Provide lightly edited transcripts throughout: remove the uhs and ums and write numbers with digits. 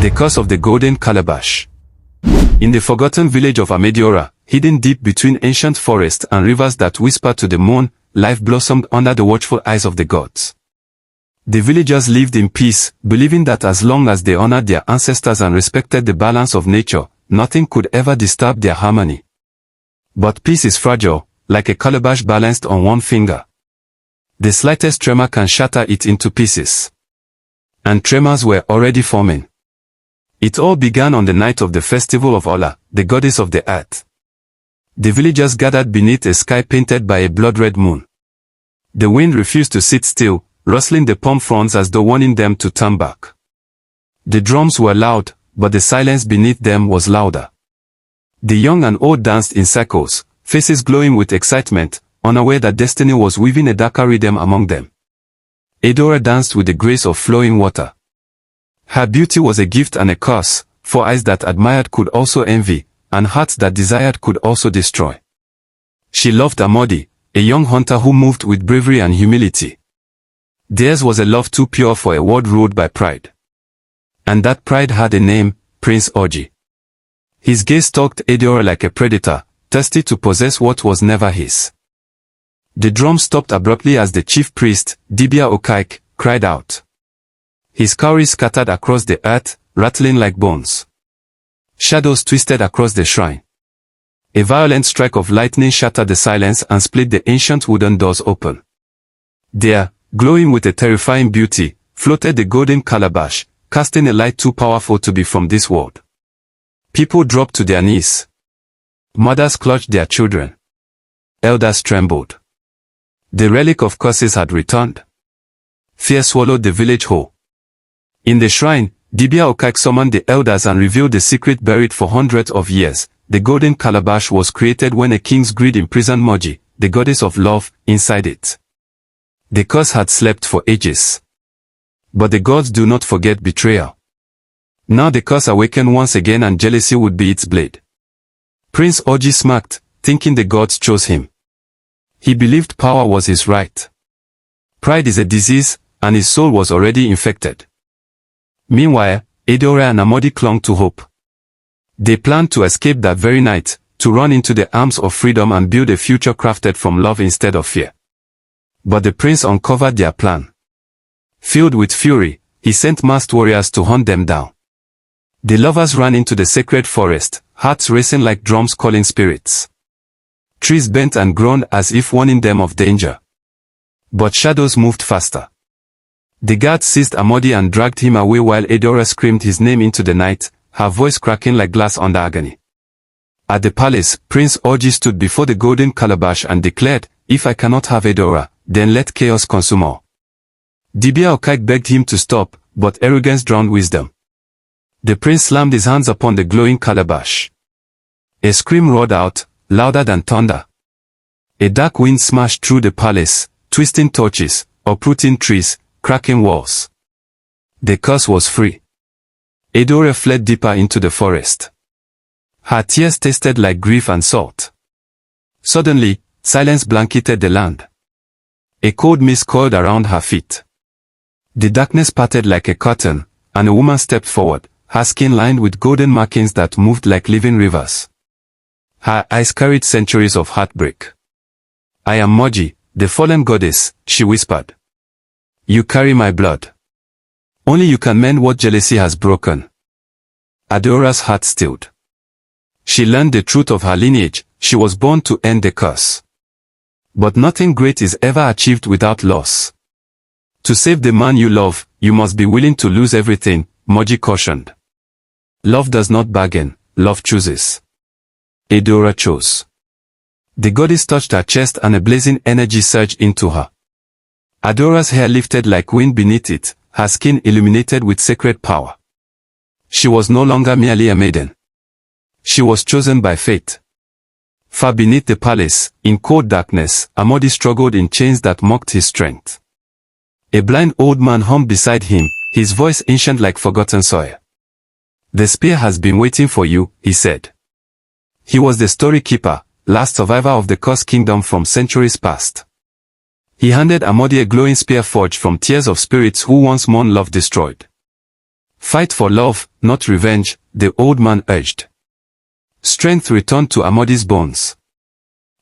The curse of the Golden Calabash. In the forgotten village of Amadiora, hidden deep between ancient forests and rivers that whisper to the moon, life blossomed under the watchful eyes of the gods. The villagers lived in peace, believing that as long as they honored their ancestors and respected the balance of nature, nothing could ever disturb their harmony. But peace is fragile, like a calabash balanced on one finger. The slightest tremor can shatter it into pieces. And tremors were already forming. It all began on the night of the festival of Ola, the goddess of the earth. The villagers gathered beneath a sky painted by a blood-red moon. The wind refused to sit still, rustling the palm fronds as though warning them to turn back. The drums were loud, but the silence beneath them was louder. The young and old danced in circles, faces glowing with excitement, unaware that destiny was weaving a darker rhythm among them. Adaora danced with the grace of flowing water. Her beauty was a gift and a curse, for eyes that admired could also envy, and hearts that desired could also destroy. She loved Amadi, a young hunter who moved with bravery and humility. Theirs was a love too pure for a world ruled by pride. And that pride had a name, Prince Orji. His gaze stalked Adaora like a predator, thirsty to possess what was never his. The drum stopped abruptly as the chief priest, Dibia Okaik, cried out. His cowries scattered across the earth, rattling like bones. Shadows twisted across the shrine. A violent strike of lightning shattered the silence and split the ancient wooden doors open. There, glowing with a terrifying beauty, floated the Golden Calabash, casting a light too powerful to be from this world. People dropped to their knees. Mothers clutched their children. Elders trembled. The relic of curses had returned. Fear swallowed the village whole. In the shrine, Dibia Okaik summoned the elders and revealed the secret buried for hundreds of years. The Golden Calabash was created when a king's greed imprisoned Moji, the goddess of love, inside it. The curse had slept for ages. But the gods do not forget betrayal. Now the curse awakened once again and jealousy would be its blade. Prince Orji smirked, thinking the gods chose him. He believed power was his right. Pride is a disease, and his soul was already infected. Meanwhile, Adaora and Amadi clung to hope. They planned to escape that very night, to run into the arms of freedom and build a future crafted from love instead of fear. But the prince uncovered their plan. Filled with fury, he sent masked warriors to hunt them down. The lovers ran into the sacred forest, hearts racing like drums calling spirits. Trees bent and groaned as if warning them of danger. But shadows moved faster. The guards seized Amadi and dragged him away while Adaora screamed his name into the night, her voice cracking like glass under agony. At the palace, Prince Orji stood before the Golden Calabash and declared, "If I cannot have Adaora, then let chaos consume all." Dibia Okaik begged him to stop, but arrogance drowned wisdom. The prince slammed his hands upon the glowing calabash. A scream roared out, louder than thunder. A dark wind smashed through the palace, twisting torches, uprooting trees, cracking walls. The curse was free. Adaora fled deeper into the forest. Her tears tasted like grief and salt. Suddenly, silence blanketed the land. A cold mist coiled around her feet. The darkness parted like a curtain, and a woman stepped forward, her skin lined with golden markings that moved like living rivers. Her eyes carried centuries of heartbreak. "I am Moji, the fallen goddess," she whispered. "You carry my blood. Only you can mend what jealousy has broken." Adaora's heart stilled. She learned the truth of her lineage. She was born to end the curse. But nothing great is ever achieved without loss. To save the man you love, you must be willing to lose everything, Moji cautioned. Love does not bargain, love chooses. Adaora chose. The goddess touched her chest and a blazing energy surged into her. Adaora's hair lifted like wind beneath it, her skin illuminated with sacred power. She was no longer merely a maiden. She was chosen by fate. Far beneath the palace, in cold darkness, Amadi struggled in chains that mocked his strength. A blind old man hummed beside him, his voice ancient like forgotten soil. "The spear has been waiting for you," he said. He was the story keeper, last survivor of the cursed kingdom from centuries past. He handed Amadi a glowing spear forged from tears of spirits who once mourned love destroyed. Fight for love, not revenge, the old man urged. Strength returned to Amadi's bones.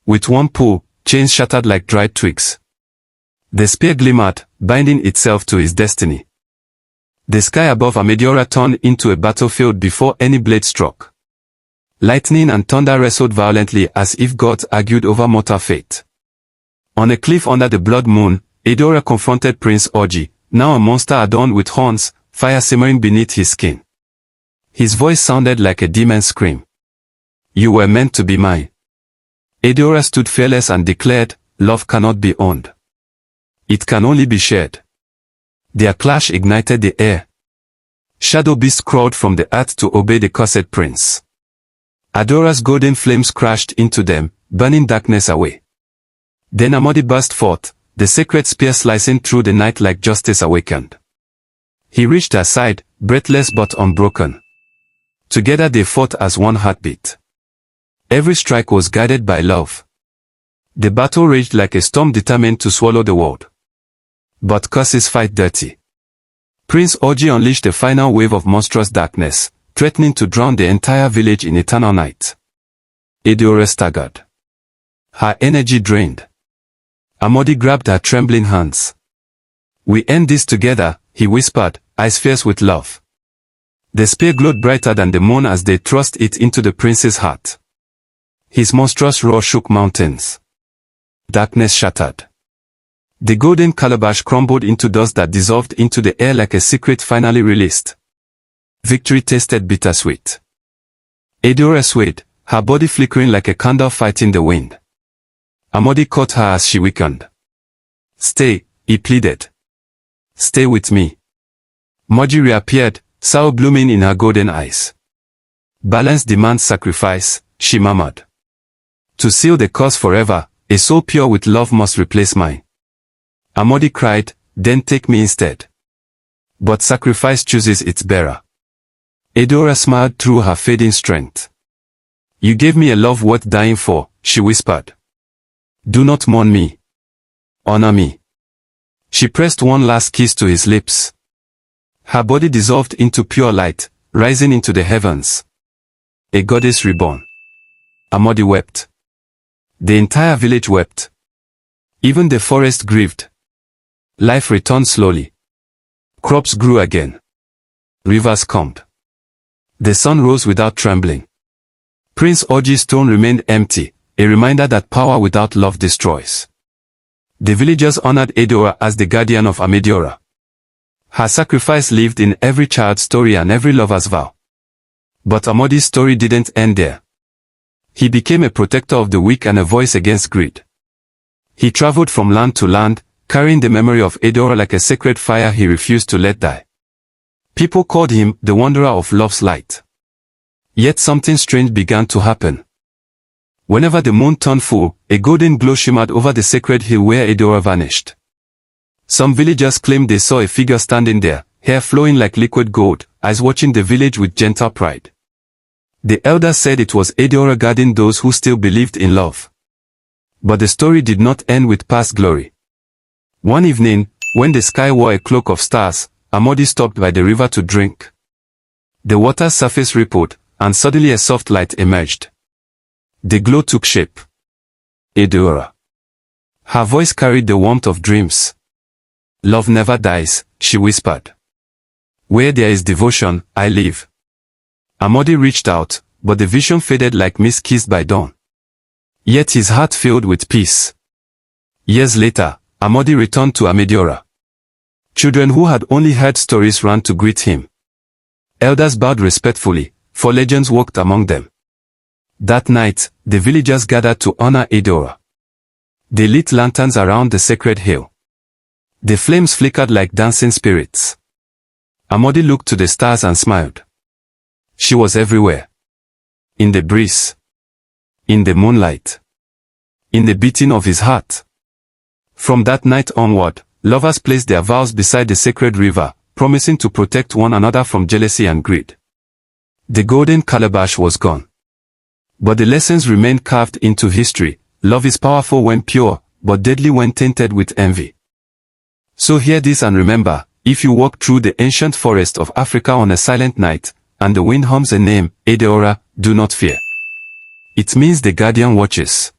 With one pull, chains shattered like dried twigs. The spear glimmered, binding itself to his destiny. The sky above Amadiora turned into a battlefield before any blade struck. Lightning and thunder wrestled violently as if gods argued over mortal fate. On a cliff under the blood moon, Adaora confronted Prince Orji, now a monster adorned with horns, fire simmering beneath his skin. His voice sounded like a demon's scream. You were meant to be mine. Adaora stood fearless and declared, love cannot be owned. It can only be shared. Their clash ignited the air. Shadow beasts crawled from the earth to obey the cursed prince. Adaora's golden flames crashed into them, burning darkness away. Then Amadi burst forth, the sacred spear slicing through the night like justice awakened. He reached her side, breathless but unbroken. Together they fought as one heartbeat. Every strike was guided by love. The battle raged like a storm determined to swallow the world. But curses fight dirty. Prince Orji unleashed a final wave of monstrous darkness, threatening to drown the entire village in eternal night. Adaora staggered. Her energy drained. Amadi grabbed her trembling hands. We end this together, he whispered, eyes fierce with love. The spear glowed brighter than the moon as they thrust it into the prince's heart. His monstrous roar shook mountains. Darkness shattered. The golden calabash crumbled into dust that dissolved into the air like a secret finally released. Victory tasted bittersweet. Adaora swayed, her body flickering like a candle fighting the wind. Amadi caught her as she weakened. Stay, he pleaded. Stay with me. Moji reappeared, sour blooming in her golden eyes. Balance demands sacrifice, she murmured. To seal the cause forever, a soul pure with love must replace mine. Amadi cried, then take me instead. But sacrifice chooses its bearer. Adaora smiled through her fading strength. You gave me a love worth dying for, she whispered. Do not mourn me. Honor me. She pressed one last kiss to his lips. Her body dissolved into pure light, rising into the heavens. A goddess reborn. Amadi wept. The entire village wept. Even the forest grieved. Life returned slowly. Crops grew again. Rivers calmed. The sun rose without trembling. Prince Orji's throne remained empty, a reminder that power without love destroys. The villagers honored Adaora as the guardian of Amadiora. Her sacrifice lived in every child's story and every lover's vow. But Amadi's story didn't end there. He became a protector of the weak and a voice against greed. He traveled from land to land, carrying the memory of Adaora like a sacred fire he refused to let die. People called him the wanderer of love's light. Yet something strange began to happen. Whenever the moon turned full, a golden glow shimmered over the sacred hill where Adaora vanished. Some villagers claimed they saw a figure standing there, hair flowing like liquid gold, eyes watching the village with gentle pride. The elders said it was Adaora guarding those who still believed in love. But the story did not end with past glory. One evening, when the sky wore a cloak of stars, Amadi stopped by the river to drink. The water's surface rippled, and suddenly a soft light emerged. The glow took shape. Adaora. Her voice carried the warmth of dreams. Love never dies, she whispered. Where there is devotion, I live. Amadi reached out, but the vision faded like mist kissed by dawn. Yet his heart filled with peace. Years later, Amadi returned to Amadiora. Children who had only heard stories ran to greet him. Elders bowed respectfully, for legends walked among them. That night, the villagers gathered to honor Adaora. They lit lanterns around the sacred hill. The flames flickered like dancing spirits. Amadi looked to the stars and smiled. She was everywhere. In the breeze. In the moonlight. In the beating of his heart. From that night onward, lovers placed their vows beside the sacred river, promising to protect one another from jealousy and greed. The golden calabash was gone. But the lessons remained carved into history. Love is powerful when pure, but deadly when tainted with envy. So hear this and remember, If you walk through the ancient forest of Africa on a silent night, and the wind hums a name, Adaora, do not fear. It means the guardian watches.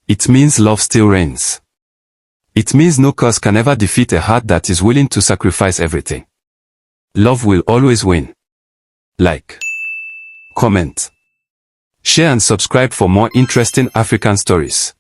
It means love still reigns. It means no curse can ever defeat a heart that is willing to sacrifice everything. Love will always win. Like, comment, share and subscribe for more interesting African stories.